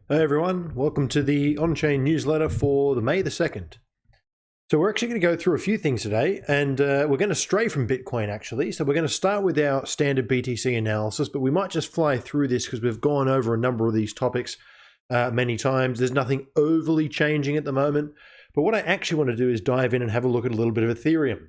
Hey everyone, welcome to the on-chain newsletter for the May the 2nd. So we're actually going to go through a few things today, and we're going to stray from Bitcoin actually. So we're going to start with our standard BTC analysis, but we might just fly through this because we've gone over a number of these topics many times. There's nothing overly changing at the moment, but what I actually want to do is dive in and have a look at a little bit of Ethereum.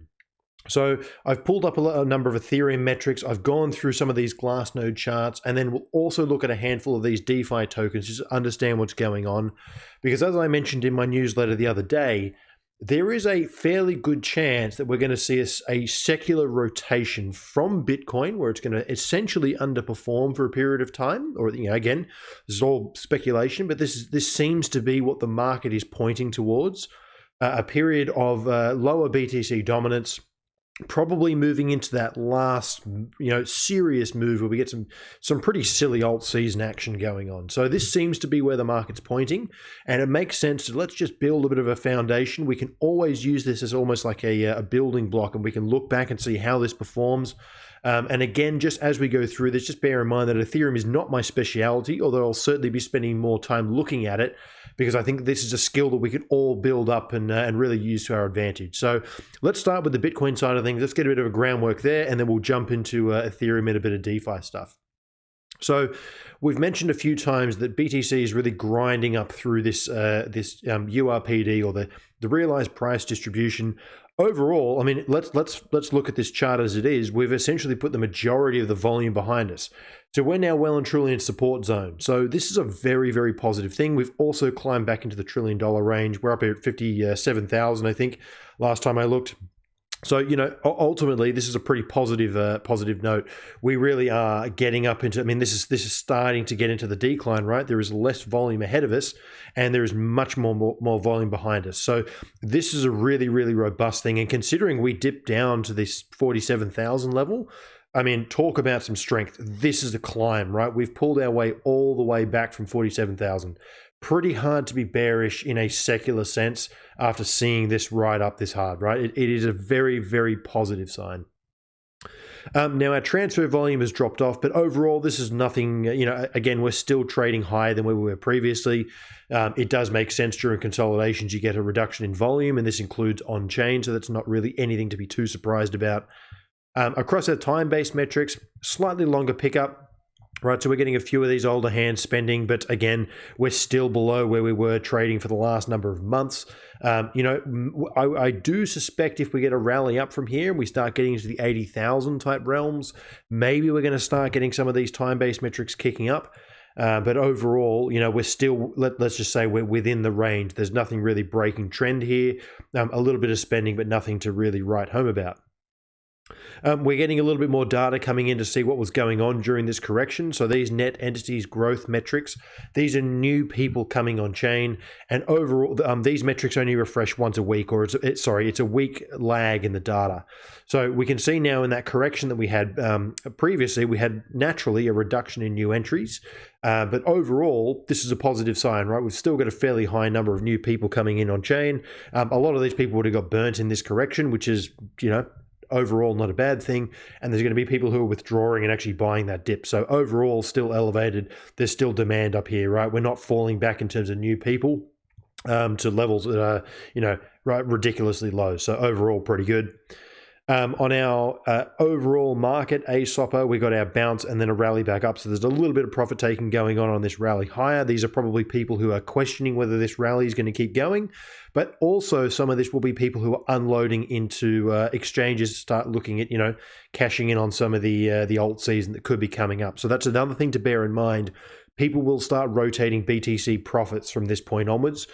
So I've pulled up a number of Ethereum metrics. I've gone through some of these Glassnode charts, and then we'll also look at a handful of these DeFi tokens just to understand what's going on. Because as I mentioned in my newsletter the other day, there is a fairly good chance that we're going to see a secular rotation from Bitcoin, where it's going to essentially underperform for a period of time. Or, again, this is all speculation, but this seems to be what the market is pointing towards, a period of lower BTC dominance, probably moving into that last, serious move where we get some pretty silly alt season action going on. So this seems to be where the market's pointing, and it makes sense to let's just build a bit of a foundation. We can always use this as almost like a building block, and we can look back and see how this performs. And again, just as we go through this, just bear in mind that Ethereum is not my speciality, although I'll certainly be spending more time looking at it, because I think this is a skill that we can all build up and really use to our advantage. So let's start with the Bitcoin side of things. Let's get a bit of a groundwork there, and then we'll jump into Ethereum and a bit of DeFi stuff. So we've mentioned a few times that BTC is really grinding up through this URPD, or the realized price distribution. Overall, I mean, let's look at this chart as it is. We've essentially put the majority of the volume behind us. So we're now well and truly in support zone. So this is a very, very positive thing. We've also climbed back into the $1 trillion range. We're up here at 57,000, I think, last time I looked. So, ultimately, this is a pretty positive note. We really are getting up into, this is starting to get into the decline, right? There is less volume ahead of us, and there is much more volume behind us. So this is a really, really robust thing. And considering we dipped down to this 47,000 level, talk about some strength. This is a climb, right? We've pulled our way all the way back from 47,000. Pretty hard to be bearish in a secular sense after seeing this ride up this hard, right? It is a very, very positive sign. Now, our transfer volume has dropped off, but overall, this is nothing, again, we're still trading higher than where we were previously. It does make sense during consolidations, you get a reduction in volume, and this includes on-chain, so that's not really anything to be too surprised about. Across our time-based metrics, slightly longer pickup. Right, so we're getting a few of these older hands spending, but again, we're still below where we were trading for the last number of months. I do suspect if we get a rally up from here and we start getting into the 80,000 type realms, maybe we're going to start getting some of these time-based metrics kicking up. But overall, we're still, let's just say we're within the range. There's nothing really breaking trend here. A little bit of spending, but nothing to really write home about. We're getting a little bit more data coming in to see what was going on during this correction. So these net entities growth metrics, these are new people coming on chain, and overall, these metrics only refresh once a week, or it's a week lag in the data. So we can see now in that correction that we had previously, we had naturally a reduction in new entries. But overall, this is a positive sign, right? We've still got a fairly high number of new people coming in on chain. A lot of these people would have got burnt in this correction, which is, overall not a bad thing, and there's going to be people who are withdrawing and actually buying that dip. So overall, still elevated. There's still demand up here, right? We're not falling back in terms of new people to levels that are, right, ridiculously low. So overall, pretty good. On our overall market, ASOPA, we got our bounce and then a rally back up. So there's a little bit of profit taking going on this rally higher. These are probably people who are questioning whether this rally is going to keep going, but also some of this will be people who are unloading into exchanges to start looking at, cashing in on some of the alt season that could be coming up. So that's another thing to bear in mind. People will start rotating BTC profits from this point onwards.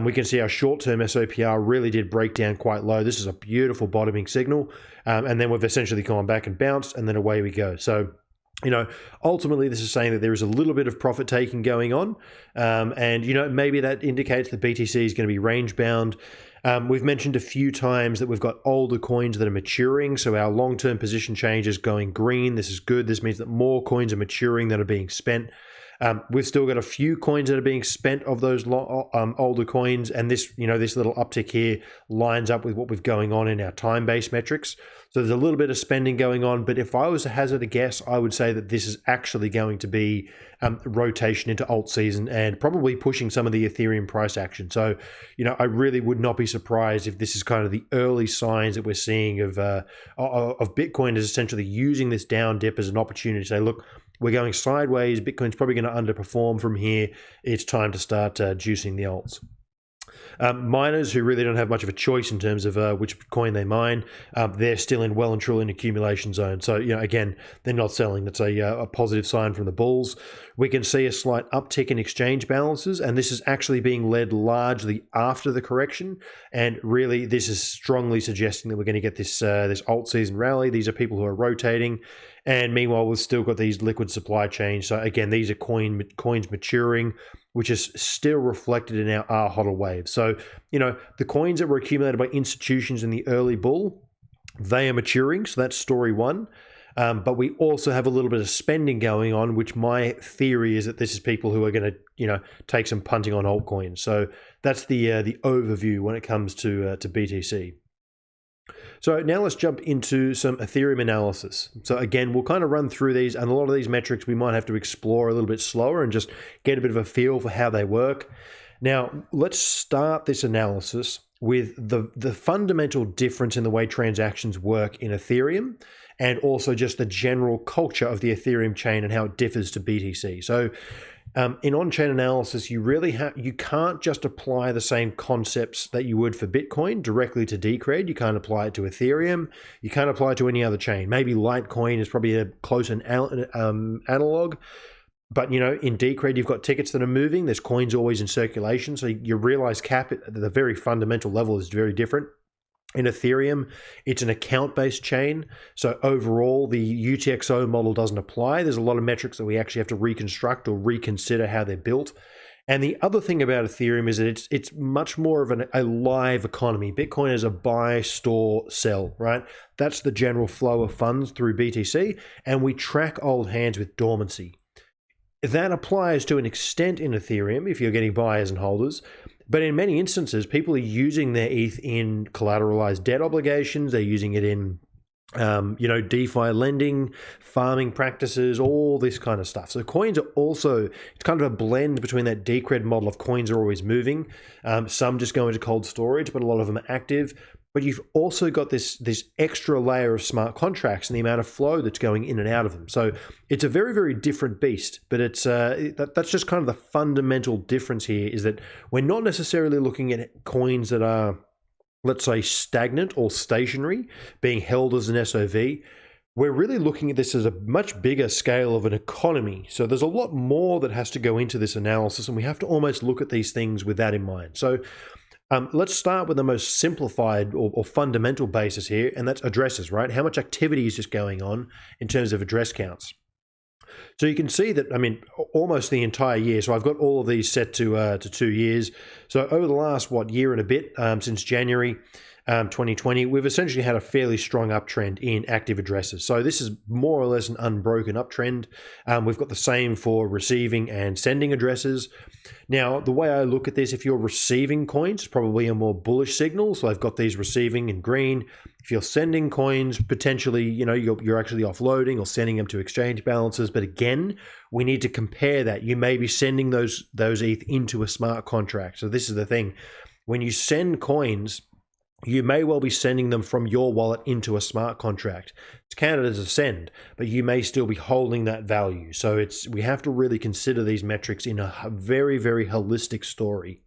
We can see our short-term SOPR really did break down quite low. This is a beautiful bottoming signal. And then we've essentially gone back and bounced, and then away we go. So, ultimately this is saying that there is a little bit of profit taking going on. And, maybe that indicates that BTC is going to be range bound. We've mentioned a few times that we've got older coins that are maturing. So our long-term position change is going green. This is good. This means that more coins are maturing that are being spent. We've still got a few coins that are being spent of those older coins, and this little uptick here lines up with what we've going on in our time-based metrics. So there's a little bit of spending going on, but if I was to hazard a guess, I would say that this is actually going to be rotation into alt season and probably pushing some of the Ethereum price action. So, I really would not be surprised if this is kind of the early signs that we're seeing of Bitcoin is essentially using this down dip as an opportunity to say, look, we're going sideways. Bitcoin's probably going to underperform from here. It's time to start juicing the alts. Miners who really don't have much of a choice in terms of which coin they mine, they're still in well and truly in accumulation zone. So, again, they're not selling. That's a positive sign from the bulls. We can see a slight uptick in exchange balances, and this is actually being led largely after the correction. And really, this is strongly suggesting that we're going to get this alt season rally. These are people who are rotating. And meanwhile, we've still got these liquid supply chains. So again, these are coins maturing, which is still reflected in our HODL wave. So, the coins that were accumulated by institutions in the early bull, they are maturing. So that's story one. But we also have a little bit of spending going on, which my theory is that this is people who are going to, take some punting on altcoins. So that's the overview when it comes to BTC. So now let's jump into some Ethereum analysis. So again, we'll kind of run through these, and a lot of these metrics we might have to explore a little bit slower and just get a bit of a feel for how they work. Now, let's start this analysis with the fundamental difference in the way transactions work in Ethereum, and also just the general culture of the Ethereum chain and how it differs to BTC. So in on-chain analysis, you can't just apply the same concepts that you would for Bitcoin directly to Decred. You can't apply it to Ethereum. You can't apply it to any other chain. Maybe Litecoin is probably a close analog. But, in Decred, you've got tickets that are moving. There's coins always in circulation. So your realized cap at the very fundamental level is very different. In Ethereum, it's an account-based chain. So overall, the UTXO model doesn't apply. There's a lot of metrics that we actually have to reconstruct or reconsider how they're built. And the other thing about Ethereum is that it's much more of a live economy. Bitcoin is a buy, store, sell, right? That's the general flow of funds through BTC. And we track old hands with dormancy. That applies to an extent in Ethereum if you're getting buyers and holders. But in many instances, people are using their ETH in collateralized debt obligations. They're using it in, DeFi lending, farming practices, all this kind of stuff. So coins are also, it's kind of a blend between that Decred model of coins are always moving. Some just go into cold storage, but a lot of them are active. But you've also got this extra layer of smart contracts and the amount of flow that's going in and out of them. So it's a very, very different beast. But it's that's just kind of the fundamental difference here, is that we're not necessarily looking at coins that are, let's say, stagnant or stationary, being held as an SOV. We're really looking at this as a much bigger scale of an economy. So there's a lot more that has to go into this analysis, and we have to almost look at these things with that in mind. So let's start with the most simplified or fundamental basis here, and that's addresses, right? How much activity is just going on in terms of address counts? So you can see that, almost the entire year. So I've got all of these set to 2 years. So over the last, year and a bit, since January 2020, we've essentially had a fairly strong uptrend in active addresses. So this is more or less an unbroken uptrend. We've got the same for receiving and sending addresses. Now, the way I look at this, if you're receiving coins, it's probably a more bullish signal. So I've got these receiving in green. If you're sending coins, potentially, you're actually offloading or sending them to exchange balances. But again, we need to compare that. You may be sending those ETH into a smart contract. So this is the thing. When you send coins, you may well be sending them from your wallet into a smart contract. It's counted as a send, but you may still be holding that value. So we have to really consider these metrics in a very, very holistic story.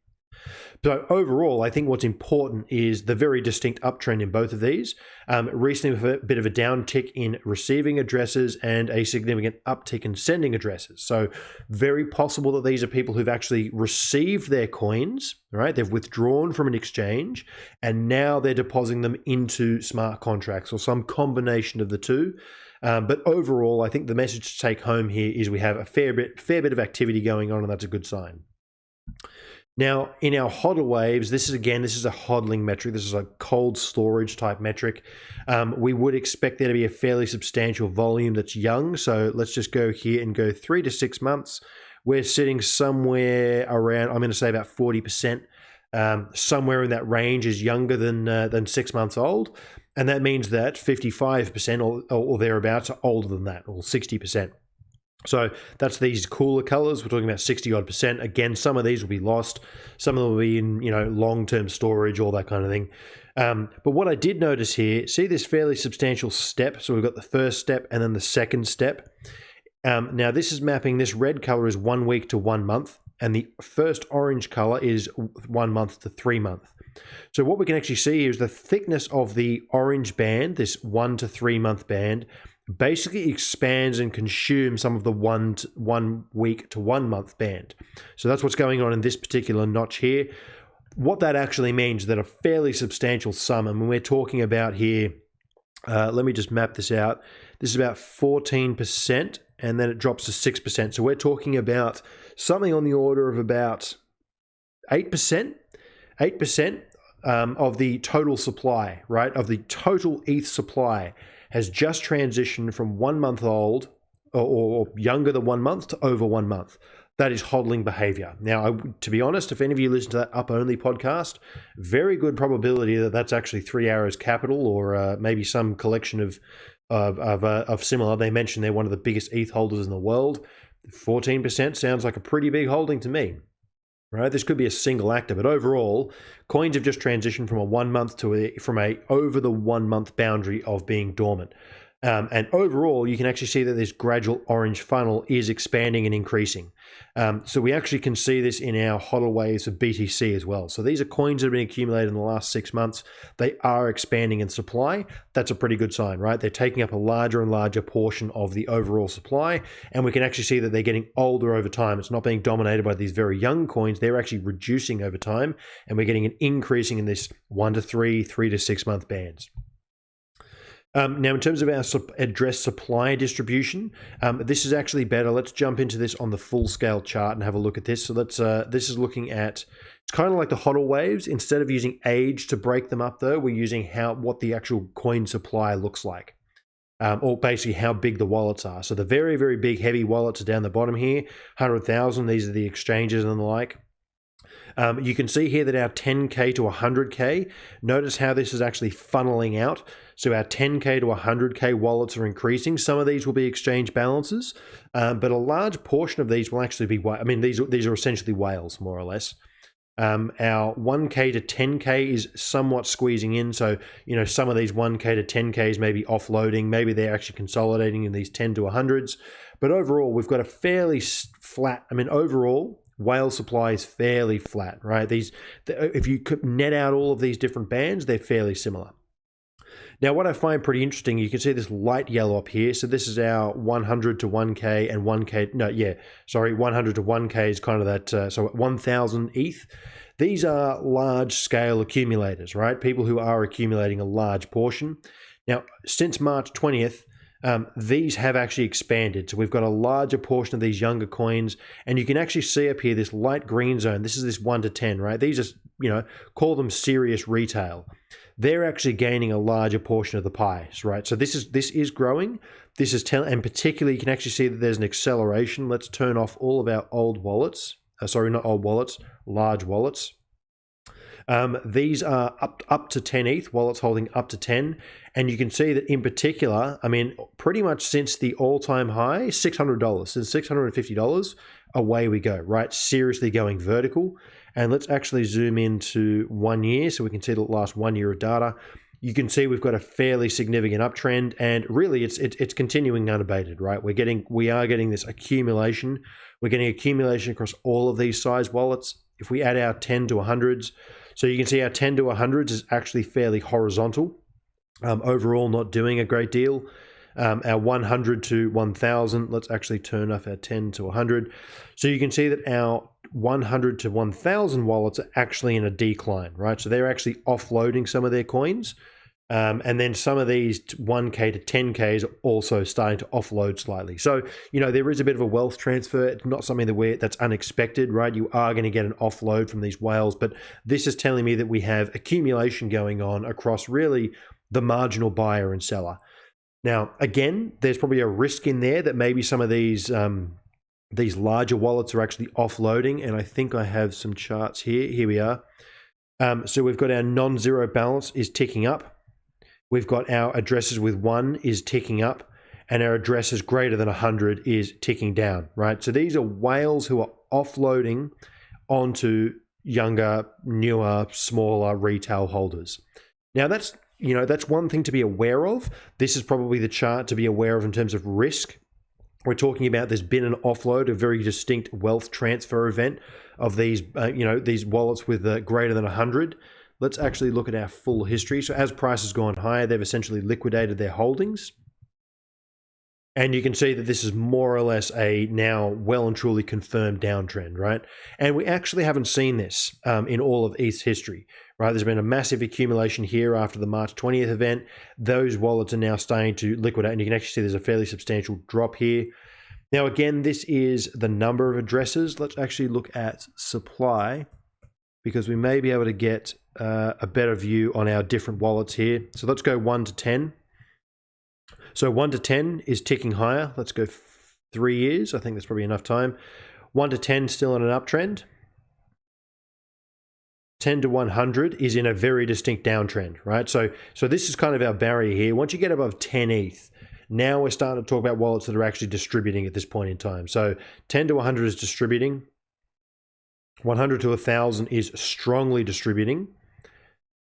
So overall, I think what's important is the very distinct uptrend in both of these. Recently, with a bit of a downtick in receiving addresses and a significant uptick in sending addresses. So very possible that these are people who've actually received their coins, right? They've withdrawn from an exchange, and now they're depositing them into smart contracts or some combination of the two. But overall, I think the message to take home here is we have a fair bit of activity going on, and that's a good sign. Now, in our HODL waves, this is a hodling metric. This is a cold storage type metric. We would expect there to be a fairly substantial volume that's young. So let's just go here and go 3 to 6 months. we're sitting somewhere around, I'm going to say about 40%, somewhere in that range is younger than 6 months old. And that means that 55% or thereabouts are older than that, or 60%. So that's these cooler colors. We're talking about 60 odd percent. Again, some of these will be lost. Some of them will be in, long-term storage, all that kind of thing. But what I did notice here, see this fairly substantial step. So we've got the first step and then the second step. Now this is mapping, this red color is 1 week to 1 month. And the first orange color is 1 month to 3 month. So what we can actually see here is the thickness of the orange band, this 1 to 3 month band, basically expands and consumes some of the 1 week to 1 month band. So that's what's going on in this particular notch here. What that actually means is that a fairly substantial sum, and when we're talking about here, let me just map this out. This is about 14%, and then it drops to 6%. So we're talking about something on the order of about 8%, 8% of the total supply, right? Of the total ETH supply has just transitioned from 1 month old or younger than 1 month to over 1 month. That is hodling behavior. Now, to be honest, if any of you listen to that Up Only podcast, very good probability that that's actually 3 Arrows Capital or maybe some collection of similar. They mentioned they're one of the biggest ETH holders in the world. 14% sounds like a pretty big holding to me. Right, this could be a single actor, but overall, coins have just transitioned from a 1 month to from a over the 1 month boundary of being dormant. And overall, you can actually see that this gradual orange funnel is expanding and increasing. So we actually can see this in our hodl waves of BTC as well. So these are coins that have been accumulated in the last 6 months. They are expanding in supply. That's a pretty good sign, right? They're taking up a larger and larger portion of the overall supply. And we can actually see that they're getting older over time. It's not being dominated by these very young coins. They're actually reducing over time. And we're getting an increasing in this 1 to 3, 3 to 6 month bands. Now, in terms of our address supply distribution, this is actually better. Let's jump into this on the full scale chart and have a look at this. So this is looking at, it's kind of like the hodl waves. Instead of using age to break them up though, we're using what the actual coin supply looks like. Or basically how big the wallets are. So the very, very big heavy wallets are down the bottom here, 100,000. These are the exchanges and the like. You can see here that our 10K to 100K, notice how this is actually funneling out. So our 10K to 100K wallets are increasing. Some of these will be exchange balances, but a large portion of these will actually be, these are essentially whales, more or less. Our 1K to 10K is somewhat squeezing in. So, some of these 1K to 10Ks may be offloading. Maybe they're actually consolidating in these 10 to 100s. But overall, we've got a fairly flat, overall, whale supply is fairly flat, right? If you could net out all of these different bands, they're fairly similar. Now, what I find pretty interesting, you can see this light yellow up here. So this is our 100 to 1K and 100 to 1K is kind of that, so 1,000 ETH. These are large scale accumulators, right? People who are accumulating a large portion. Now, since March 20th, these have actually expanded. So we've got a larger portion of these younger coins, and you can actually see up here this light green zone. This is this 1 to 10, right? These are, call them serious retail. They're actually gaining a larger portion of the pie, right? So this is growing. This is and particularly you can actually see that there's an acceleration. Let's turn off all of our old wallets. Not old wallets, large wallets. These are up to 10 ETH, wallets holding up to 10. And you can see that in particular, pretty much since the all-time high, $600, since $650, away we go, right? Seriously going vertical. And let's actually zoom into 1 year so we can see the last 1 year of data. You can see we've got a fairly significant uptrend, and really it's continuing unabated, right? We are getting this accumulation. We're getting accumulation across all of these size wallets. If we add our 10 to 100s, so you can see our 10 to 100s is actually fairly horizontal. Overall, not doing a great deal. Our 100 to 1,000, let's actually turn off our 10 to 100. So you can see that our 100 to 1,000 wallets are actually in a decline, right? So they're actually offloading some of their coins. And then some of these 1K to 10Ks are also starting to offload slightly. So, there is a bit of a wealth transfer. It's not something that's unexpected, right? You are going to get an offload from these whales, but this is telling me that we have accumulation going on across really the marginal buyer and seller. Now, again, there's probably a risk in there that maybe some of these these larger wallets are actually offloading, and I think I have some charts here. Here we are. So we've got our non-zero balance is ticking up. We've got our addresses with 1 is ticking up, and our addresses greater than 100 is ticking down, right? So these are whales who are offloading onto younger, newer, smaller retail holders. Now that's one thing to be aware of. This is probably the chart to be aware of in terms of risk. We're talking about there's been an offload, a very distinct wealth transfer event of these, these wallets with greater than 100. Let's actually look at our full history. So as price has gone higher, they've essentially liquidated their holdings. And you can see that this is more or less a now well and truly confirmed downtrend, right? And we actually haven't seen this in all of ETH's history, right? There's been a massive accumulation here after the March 20th event. Those wallets are now starting to liquidate, and you can actually see there's a fairly substantial drop here. Now, again, this is the number of addresses. Let's actually look at supply, because we may be able to get a better view on our different wallets here. So let's go 1 to 10. So 1 to 10 is ticking higher. Let's go 3 years. I think that's probably enough time. 1 to 10 still on an uptrend. 10 to 100 is in a very distinct downtrend, right? So this is kind of our barrier here. Once you get above 10 ETH, now we're starting to talk about wallets that are actually distributing at this point in time. So 10 to 100 is distributing. 100 to 1,000 is strongly distributing.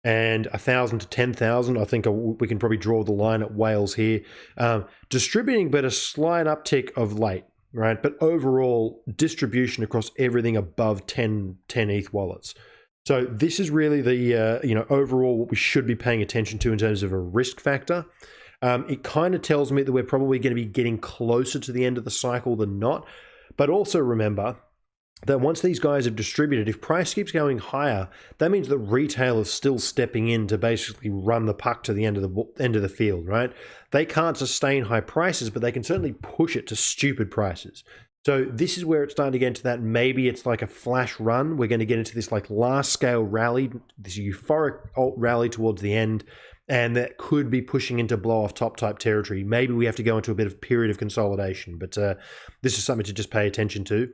And 1,000 to 10,000, I think we can probably draw the line at whales here. Distributing, but a slight uptick of late, right? But overall, distribution across everything above 10 ETH wallets. So this is really the, overall what we should be paying attention to in terms of a risk factor. It kind of tells me that we're probably going to be getting closer to the end of the cycle than not. But also remember that once these guys have distributed, if price keeps going higher, that means that retail is still stepping in to basically run the puck to the end of the field, right? They can't sustain high prices, but they can certainly push it to stupid prices. So this is where it's starting to get into that. Maybe it's like a flash run. We're going to get into this like last scale rally, this euphoric alt rally towards the end, and that could be pushing into blow off top type territory. Maybe we have to go into a bit of period of consolidation, but this is something to just pay attention to.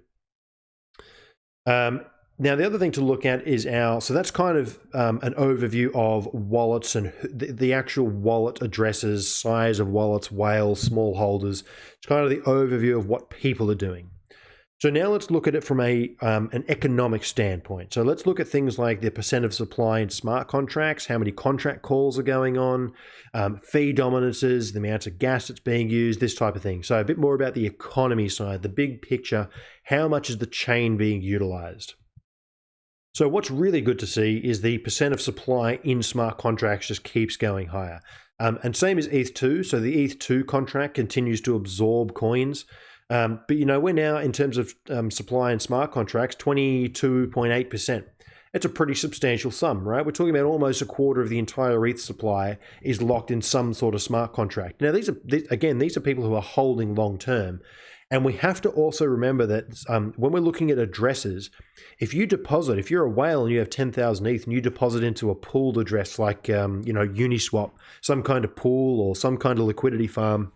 Now, the other thing to look at is so that's kind of an overview of wallets and the actual wallet addresses, size of wallets, whales, small holders. It's kind of the overview of what people are doing. So now let's look at it from an economic standpoint. So let's look at things like the percent of supply in smart contracts, how many contract calls are going on, fee dominances, the amount of gas that's being used, this type of thing. So a bit more about the economy side, the big picture, how much is the chain being utilized? So what's really good to see is the percent of supply in smart contracts just keeps going higher. And same as ETH2. So the ETH2 contract continues to absorb coins. But we're now, in terms of supply and smart contracts, 22.8%. It's a pretty substantial sum, right? We're talking about almost a quarter of the entire ETH supply is locked in some sort of smart contract. Now, these are people who are holding long term. And we have to also remember that when we're looking at addresses, if you're a whale and you have 10,000 ETH and you deposit into a pooled address like, Uniswap, some kind of pool or some kind of liquidity farm,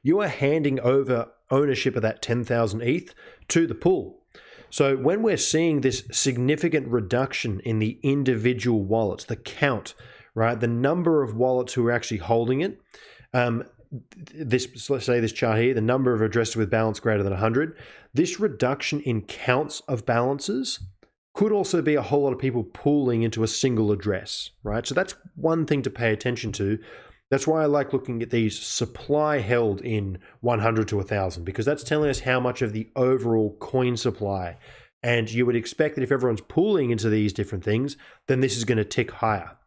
you are handing over ownership of that 10,000 ETH to the pool. So when we're seeing this significant reduction in the individual wallets, the count, right, the number of wallets who are actually holding it, let's say this chart here, the number of addresses with balance greater than 100, this reduction in counts of balances could also be a whole lot of people pooling into a single address, right? So that's one thing to pay attention to. That's why I like looking at these supply held in 100 to 1,000, because that's telling us how much of the overall coin supply. And you would expect that if everyone's pooling into these different things, then this is going to tick higher.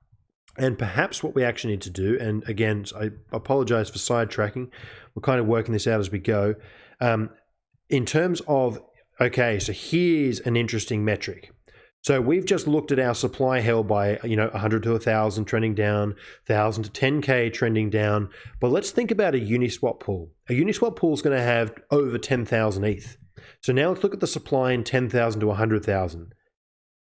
And perhaps what we actually need to do, and again, I apologize for sidetracking, we're kind of working this out as we go. In terms of, okay, so here's an interesting metric. So we've just looked at our supply held by, 100 to 1,000 trending down, 1,000 to 10K trending down. But let's think about a Uniswap pool. A Uniswap pool is going to have over 10,000 ETH. So now let's look at the supply in 10,000 to 100,000.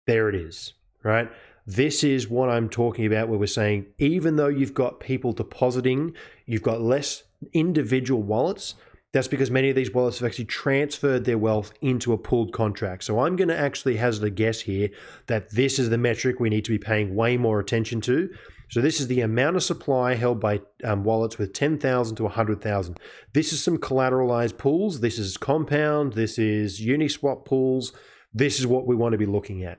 There it is, right? This is what I'm talking about, where we're saying, even though you've got people depositing, you've got less individual wallets, That's because many of these wallets have actually transferred their wealth into a pooled contract. So I'm going to actually hazard a guess here that this is the metric we need to be paying way more attention to. So this is the amount of supply held by wallets with 10,000 to 100,000. This is some collateralized pools. This is Compound. This is Uniswap pools. This is what we want to be looking at.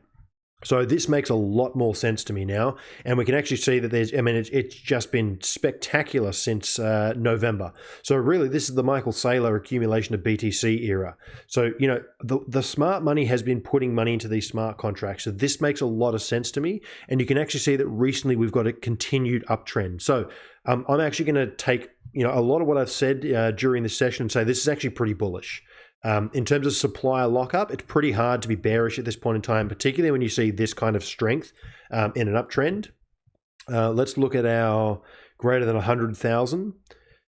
So this makes a lot more sense to me now, and we can actually see that it's just been spectacular since November. So really, this is the Michael Saylor accumulation of BTC era. So, the smart money has been putting money into these smart contracts. So this makes a lot of sense to me, and you can actually see that recently we've got a continued uptrend. So I'm actually going to take, a lot of what I've said during this session and say this is actually pretty bullish. In terms of supplier lockup, it's pretty hard to be bearish at this point in time, particularly when you see this kind of strength in an uptrend. Let's look at our greater than 100,000.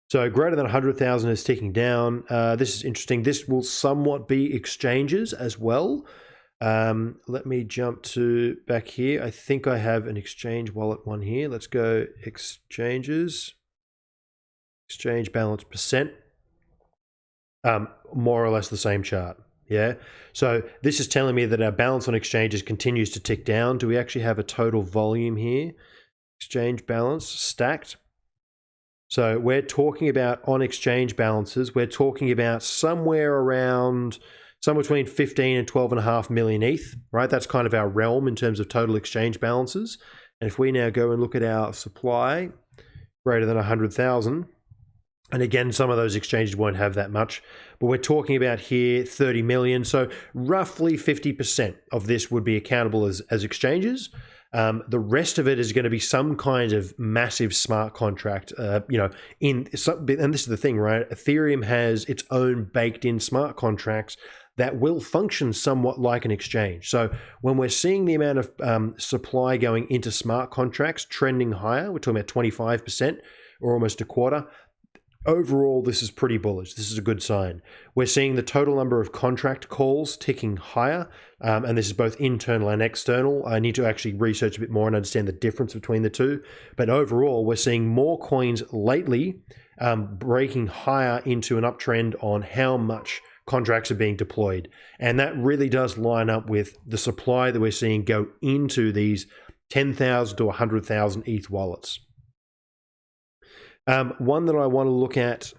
So greater than 100,000 is ticking down. This is interesting. This will somewhat be exchanges as well. Let me jump to back here. I think I have an exchange wallet one here. Let's go exchanges, exchange balance percent. More or less the same chart. Yeah. So this is telling me that our balance on exchanges continues to tick down. Do we actually have a total volume here? Exchange balance stacked. So we're talking about on exchange balances, we're talking about somewhere between 15 and 12.5 million ETH, right? That's kind of our realm in terms of total exchange balances. And if we now go and look at our supply greater than 100,000, and again, some of those exchanges won't have that much, but we're talking about here 30 million. So roughly 50% of this would be accountable as exchanges. The rest of it is going to be some kind of massive smart contract, and this is the thing, right? Ethereum has its own baked in smart contracts that will function somewhat like an exchange. So when we're seeing the amount of supply going into smart contracts trending higher, we're talking about 25% or almost a quarter. Overall, this is pretty bullish. This is a good sign. We're seeing the total number of contract calls ticking higher, and this is both internal and external. I need to actually research a bit more and understand the difference between the two. But overall, we're seeing more coins lately breaking higher into an uptrend on how much contracts are being deployed. And that really does line up with the supply that we're seeing go into these 10,000 to 100,000 ETH wallets. One that I want to look at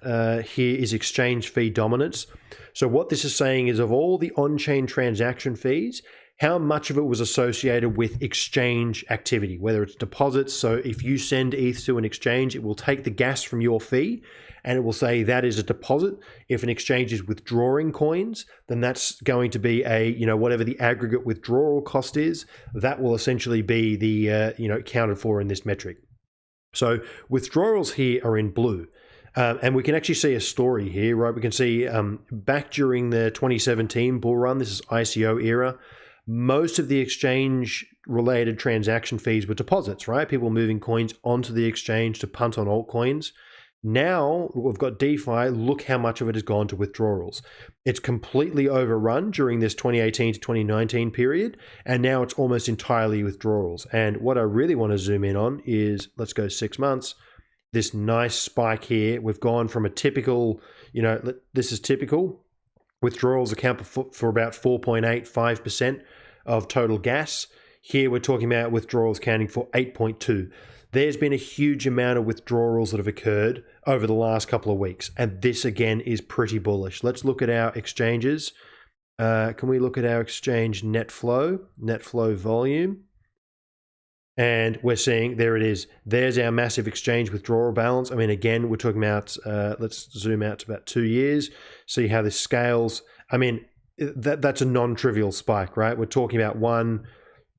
here is exchange fee dominance. So what this is saying is of all the on-chain transaction fees, how much of it was associated with exchange activity, whether it's deposits. So if you send ETH to an exchange, it will take the gas from your fee and it will say that is a deposit. If an exchange is withdrawing coins, then that's going to be whatever the aggregate withdrawal cost is, that will essentially be the, accounted for in this metric. So withdrawals here are in blue, and we can actually see a story here, right? We can see back during the 2017 bull run, this is ICO era, most of the exchange-related transaction fees were deposits, right? People moving coins onto the exchange to punt on altcoins. Now we've got DeFi, look how much of it has gone to withdrawals. It's completely overrun during this 2018 to 2019 period, and now it's almost entirely withdrawals. And what I really want to zoom in on is, let's go 6 months, this nice spike here. We've gone from a typical, this is typical. Withdrawals account for about 4.85% of total gas. Here we're talking about withdrawals counting for 8.2%. There's been a huge amount of withdrawals that have occurred over the last couple of weeks, and this again is pretty bullish. Let's look at our exchanges. Can we look at our exchange net flow volume? And we're seeing, there it is. There's our massive exchange withdrawal balance. I mean, again, we're talking about, let's zoom out to about 2 years, see how this scales. I mean, that's a non-trivial spike, right? We're talking about 1,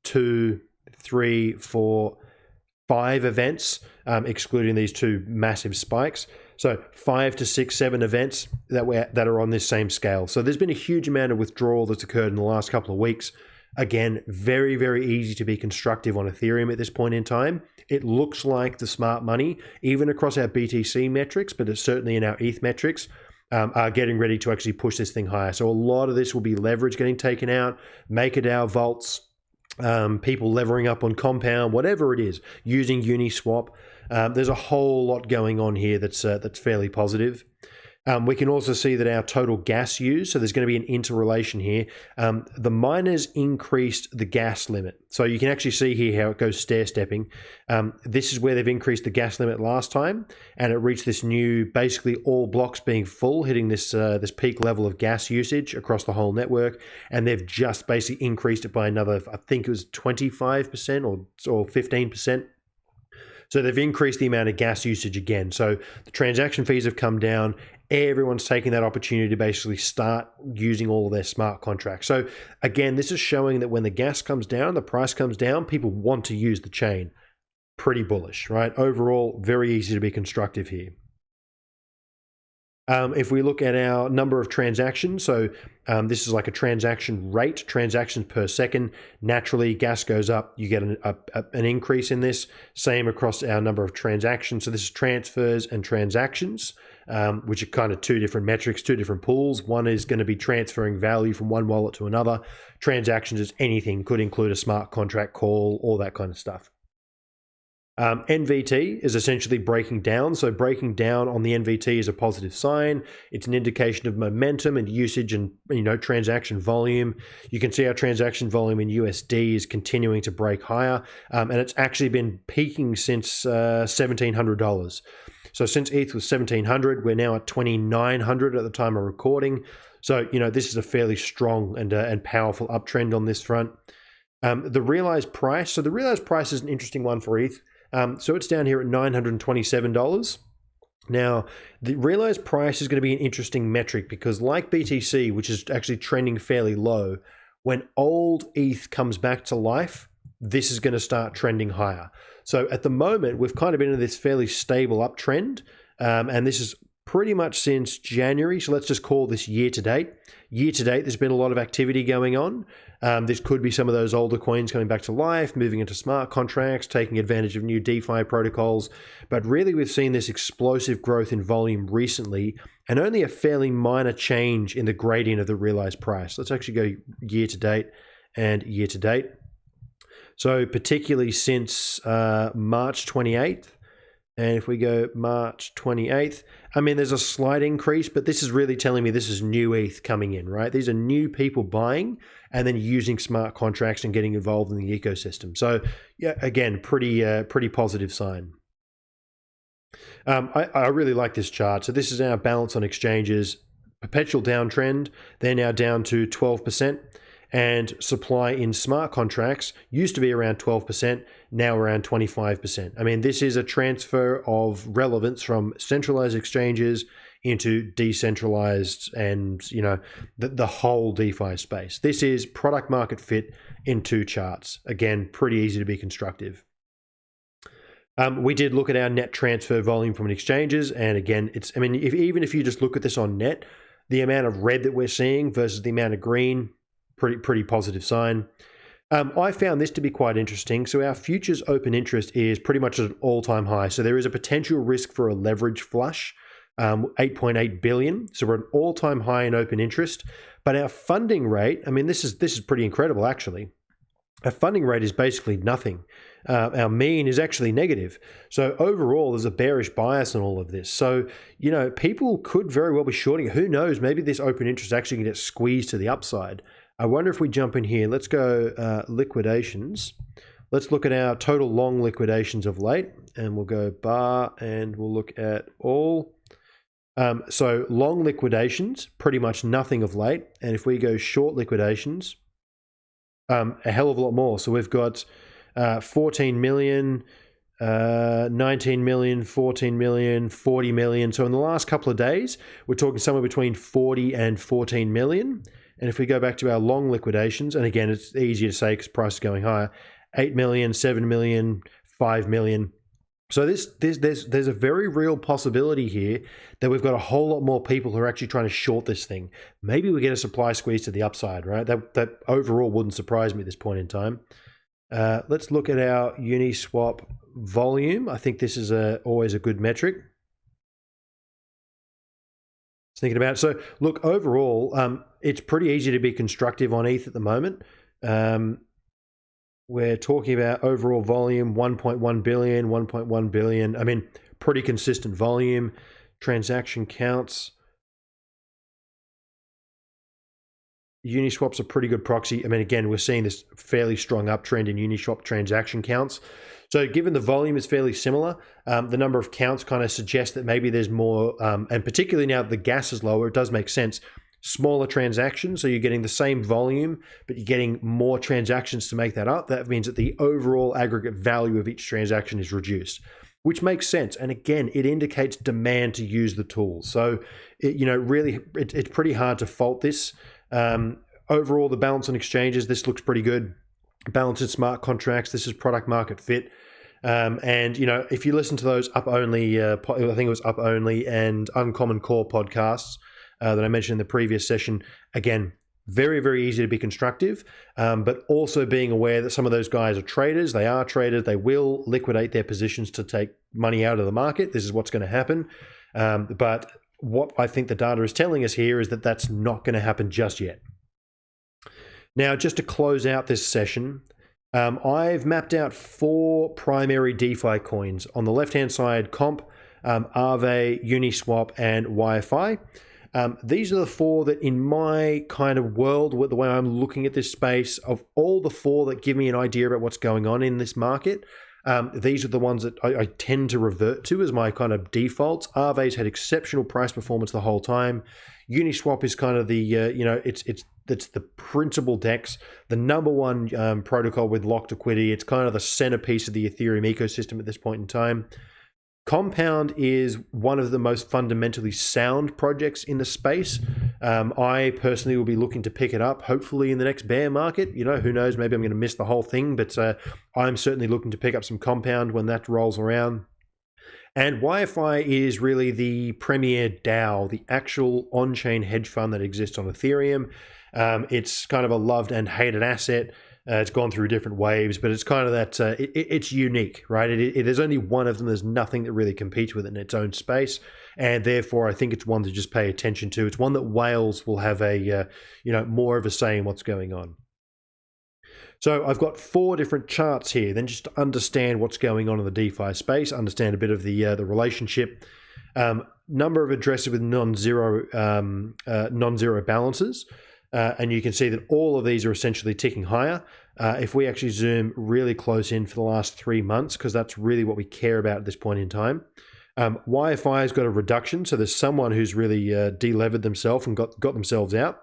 2, 3, 4, 5 events, excluding these two massive spikes. So 5 to 6, 7 events that are on this same scale. So there's been a huge amount of withdrawal that's occurred in the last couple of weeks. Again, very, very easy to be constructive on Ethereum at this point in time. It looks like the smart money, even across our BTC metrics, but it's certainly in our ETH metrics, are getting ready to actually push this thing higher. So a lot of this will be leverage getting taken out, MakerDAO vaults, people levering up on Compound, whatever it is, using Uniswap. There's a whole lot going on here that's fairly positive. We can also see that our total gas use, so there's going to be an interrelation here. The miners increased the gas limit. So you can actually see here how it goes stair-stepping. This is where they've increased the gas limit last time, and it reached this new, basically all blocks being full, hitting this this peak level of gas usage across the whole network. And they've just basically increased it by another, I think it was 25% or 15%. So they've increased the amount of gas usage again. So the transaction fees have come down. Everyone's taking that opportunity to basically start using all of their smart contracts. So again, this is showing that when the gas comes down, the price comes down, people want to use the chain. Pretty bullish, right? Overall, very easy to be constructive here. If we look at our number of transactions, so this is like a transaction rate, transactions per second. Naturally, gas goes up, you get an increase in this. Same across our number of transactions. So this is transfers and transactions, which are kind of two different metrics, two different pools. One is going to be transferring value from one wallet to another. Transactions is anything, could include a smart contract call, all that kind of stuff. NVT is essentially breaking down. So breaking down on the NVT is a positive sign. It's an indication of momentum and usage and transaction volume. You can see our transaction volume in USD is continuing to break higher, and it's actually been peaking since $1,700. So since ETH was 1,700, we're now at 2,900 at the time of recording. So this is a fairly strong and powerful uptrend on this front. The realized price. So the realized price is an interesting one for ETH. So it's down here at $927. Now, the realized price is going to be an interesting metric because like BTC, which is actually trending fairly low, when old ETH comes back to life, this is going to start trending higher. So at the moment, we've kind of been in this fairly stable uptrend, and this is pretty much since January. So let's just call this year to date. Year to date, there's been a lot of activity going on. This could be some of those older coins coming back to life, moving into smart contracts, taking advantage of new DeFi protocols. But really, we've seen this explosive growth in volume recently and only a fairly minor change in the gradient of the realized price. Let's actually go year to date and year to date. So particularly since March 28th, and if we go March 28th, I mean, there's a slight increase, but this is really telling me this is new ETH coming in, right? These are new people buying and then using smart contracts and getting involved in the ecosystem. So yeah, again, pretty positive sign. I really like this chart. So this is our balance on exchanges, perpetual downtrend. They're now down to 12%. And supply in smart contracts used to be around 12%, now around 25%. I mean, this is a transfer of relevance from centralized exchanges into decentralized and, the whole DeFi space. This is product market fit in two charts. Again, pretty easy to be constructive. We did look at our net transfer volume from exchanges. And again, even if you just look at this on net, the amount of red that we're seeing versus the amount of green, pretty positive sign. I found this to be quite interesting. So our futures open interest is pretty much at an all-time high. So there is a potential risk for a leverage flush, 8.8 billion. So we're at an all-time high in open interest. But our funding rate, I mean, this is pretty incredible actually. Our funding rate is basically nothing. Our mean is actually negative. So overall, there's a bearish bias in all of this. So, people could very well be shorting. Who knows? Maybe this open interest actually can get squeezed to the upside. I wonder if we jump in here. Let's go liquidations. Let's look at our total long liquidations of late. And we'll go bar and we'll look at all. So long liquidations, pretty much nothing of late. And if we go short liquidations, a hell of a lot more. So we've got 14 million, 19 million, 14 million, 40 million. So in the last couple of days, we're talking somewhere between 40 and 14 million. And if we go back to our long liquidations, and again, it's easier to say because price is going higher, 8 million, 7 million, 5 million. So there's a very real possibility here that we've got a whole lot more people who are actually trying to short this thing. Maybe we get a supply squeeze to the upside, right? That overall wouldn't surprise me at this point in time. Let's look at our Uniswap volume. I think this is always a good metric. Thinking about it. So look, overall, it's pretty easy to be constructive on ETH at the moment. We're talking about overall volume, 1.1 billion, 1.1 billion. I mean, pretty consistent volume. Transaction counts, Uniswap's a pretty good proxy. I mean, again, we're seeing this fairly strong uptrend in Uniswap transaction counts. So given the volume is fairly similar, the number of counts kind of suggests that maybe there's more, and particularly now that the gas is lower, it does make sense. Smaller transactions, so you're getting the same volume, but you're getting more transactions to make that up. That means that the overall aggregate value of each transaction is reduced, which makes sense. And again, it indicates demand to use the tool. So, really, it's pretty hard to fault this. Overall, the balance on exchanges, this looks pretty good. Balance in smart contracts, this is product market fit. And, if you listen to those Up Only, I think it was Up Only and Uncommon Core podcasts that I mentioned in the previous session, again, very, very easy to be constructive, but also being aware that some of those guys are traders. They are traders. They will liquidate their positions to take money out of the market. This is what's going to happen. But what I think the data is telling us here is that that's not going to happen just yet. Now, just to close out this session, I've mapped out 4 primary DeFi coins. On the left-hand side, Comp, Aave, Uniswap, and YFI. These are the 4 that in my kind of world, with the way I'm looking at this space, of all the 4 that give me an idea about what's going on in this market, these are the ones that I tend to revert to as my kind of defaults. Aave's had exceptional price performance the whole time. Uniswap is kind of the, it's the principal DEX, the number one protocol with locked liquidity. It's kind of the centerpiece of the Ethereum ecosystem at this point in time. Compound is one of the most fundamentally sound projects in the space. I personally will be looking to pick it up, hopefully in the next bear market. Who knows, maybe I'm going to miss the whole thing, but I'm certainly looking to pick up some Compound when that rolls around. And YFI is really the premier DAO, the actual on-chain hedge fund that exists on Ethereum. It's kind of a loved and hated asset. It's gone through different waves, but it's kind of that, it's unique, right? There's only one of them. There's nothing that really competes with it in its own space. And therefore, I think it's one to just pay attention to. It's one that whales will have a, more of a say in what's going on. So I've got 4 different charts here, then just to understand what's going on in the DeFi space, understand a bit of the relationship, number of addresses with non-zero balances. And you can see that all of these are essentially ticking higher. If we actually zoom really close in for the last 3 months, because that's really what we care about at this point in time. YFI has got a reduction, so there's someone who's really de-levered themselves and got themselves out.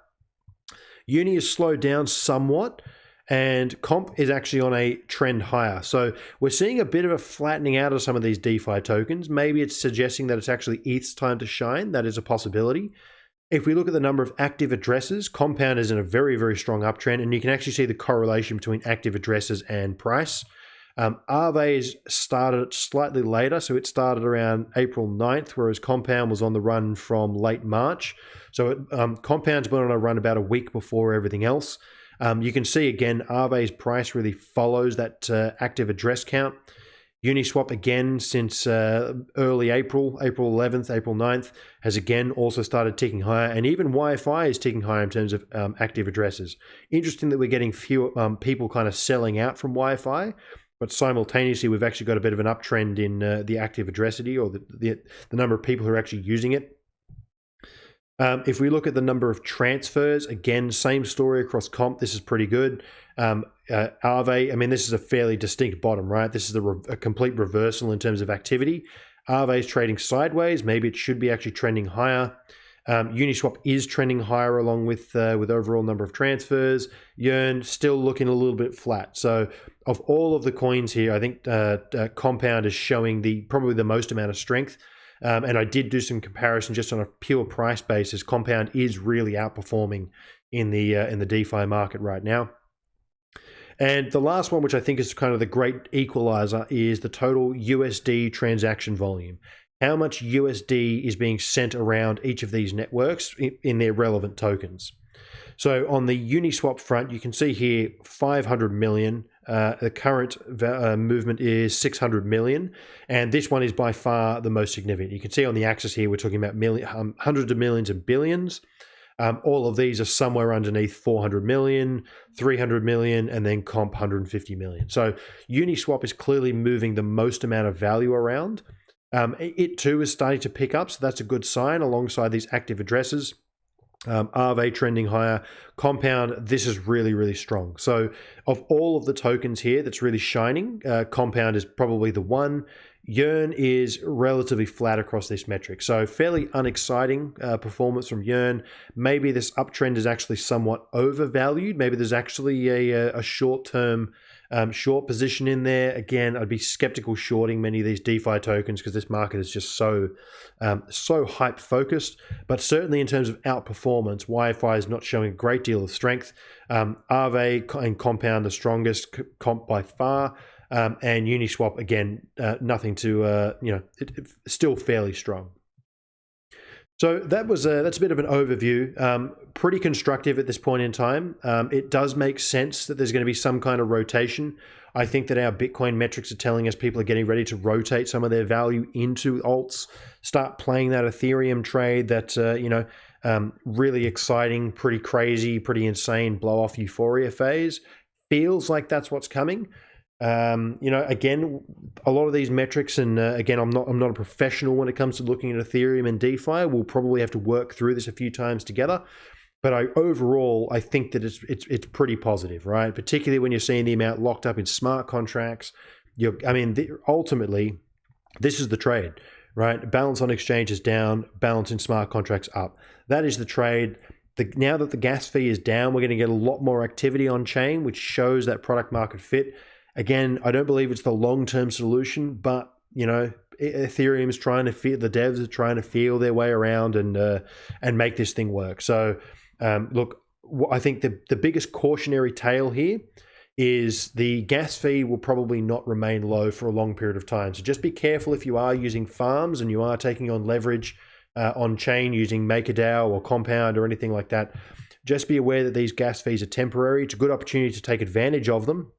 Uni has slowed down somewhat, and Comp is actually on a trend higher. So we're seeing a bit of a flattening out of some of these DeFi tokens. Maybe it's suggesting that it's actually ETH's time to shine. That is a possibility. If we look at the number of active addresses, Compound is in a very, very strong uptrend, and you can actually see the correlation between active addresses and price. Aave's started slightly later, so it started around April 9th, whereas Compound was on the run from late March. So Compound's been on a run about a week before everything else. You can see, again, Aave's price really follows that active address count. Uniswap, again, since early April 11th, April 9th, has again also started ticking higher. And even YFI is ticking higher in terms of active addresses. Interesting that we're getting fewer people kind of selling out from YFI, but simultaneously we've actually got a bit of an uptrend in the active addressity, or the number of people who are actually using it. If we look at the number of transfers, again, same story across Comp. This is pretty good. Aave, I mean, this is a fairly distinct bottom, right? This is a complete reversal in terms of activity. Aave is trading sideways. Maybe it should be actually trending higher. Uniswap is trending higher along with overall number of transfers. Yearn still looking a little bit flat. So of all of the coins here, I think Compound is showing probably the most amount of strength. And I did do some comparison just on a pure price basis. Compound is really outperforming in the DeFi market right now. And the last one, which I think is kind of the great equalizer, is the total USD transaction volume. How much USD is being sent around each of these networks in their relevant tokens. So on the Uniswap front, you can see here 500 million. The current movement is 600 million, and this one is by far the most significant. You can see on the axis here, we're talking about hundreds of millions and billions. All of these are somewhere underneath 400 million, 300 million, and then Comp 150 million. So Uniswap is clearly moving the most amount of value around. It too is starting to pick up, so that's a good sign alongside these active addresses. RV trending higher. Compound, this is really, really strong. So of all of the tokens here that's really shining, Compound is probably the one. Yearn is relatively flat across this metric. So fairly unexciting performance from Yearn. Maybe this uptrend is actually somewhat overvalued. Maybe there's actually a short-term short position in there. Again, I'd be skeptical shorting many of these DeFi tokens because this market is just so hype focused. But certainly in terms of outperformance, YFI is not showing a great deal of strength. Aave and Compound the strongest comp by far. And Uniswap, again, nothing to, it's still fairly strong. So that's a bit of an overview. Pretty constructive at this point in time. It does make sense that there's going to be some kind of rotation. I think that our Bitcoin metrics are telling us people are getting ready to rotate some of their value into alts, start playing that Ethereum trade, that, really exciting, pretty crazy, pretty insane blow off euphoria phase. Feels like that's what's coming. Again, a lot of these metrics, and again, I'm not a professional when it comes to looking at Ethereum and DeFi. We'll probably have to work through this a few times together. But overall, I think that it's pretty positive, right? Particularly when you're seeing the amount locked up in smart contracts. Ultimately, this is the trade, right? Balance on exchange is down, balance in smart contracts up. That is the trade. Now that the gas fee is down, we're going to get a lot more activity on chain, which shows that product market fit. Again, I don't believe it's the long-term solution, but Ethereum is trying to feel, the devs are trying to feel their way around and make this thing work. So, look, I think the biggest cautionary tale here is the gas fee will probably not remain low for a long period of time. So just be careful if you are using farms and you are taking on leverage on chain using MakerDAO or Compound or anything like that. Just be aware that these gas fees are temporary. It's a good opportunity to take advantage of them.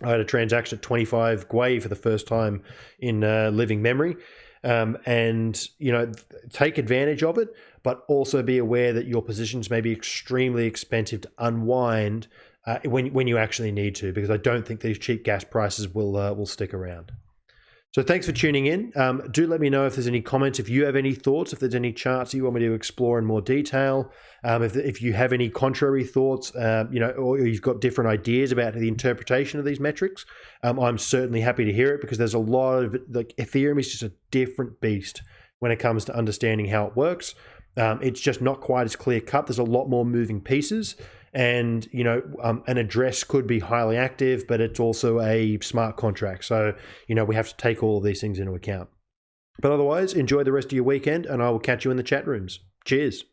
I had a transaction at 25 Gwei for the first time in living memory. Take advantage of it, but also be aware that your positions may be extremely expensive to unwind when you actually need to, because I don't think these cheap gas prices will stick around. So thanks for tuning in. Do let me know if there's any comments, if you have any thoughts, if there's any charts that you want me to explore in more detail. If you have any contrary thoughts, or you've got different ideas about the interpretation of these metrics, I'm certainly happy to hear it, because there's a lot of, Ethereum is just a different beast when it comes to understanding how it works. It's just not quite as clear cut. There's a lot more moving pieces. And, an address could be highly active, but it's also a smart contract. So, we have to take all of these things into account. But otherwise, enjoy the rest of your weekend, and I will catch you in the chat rooms. Cheers.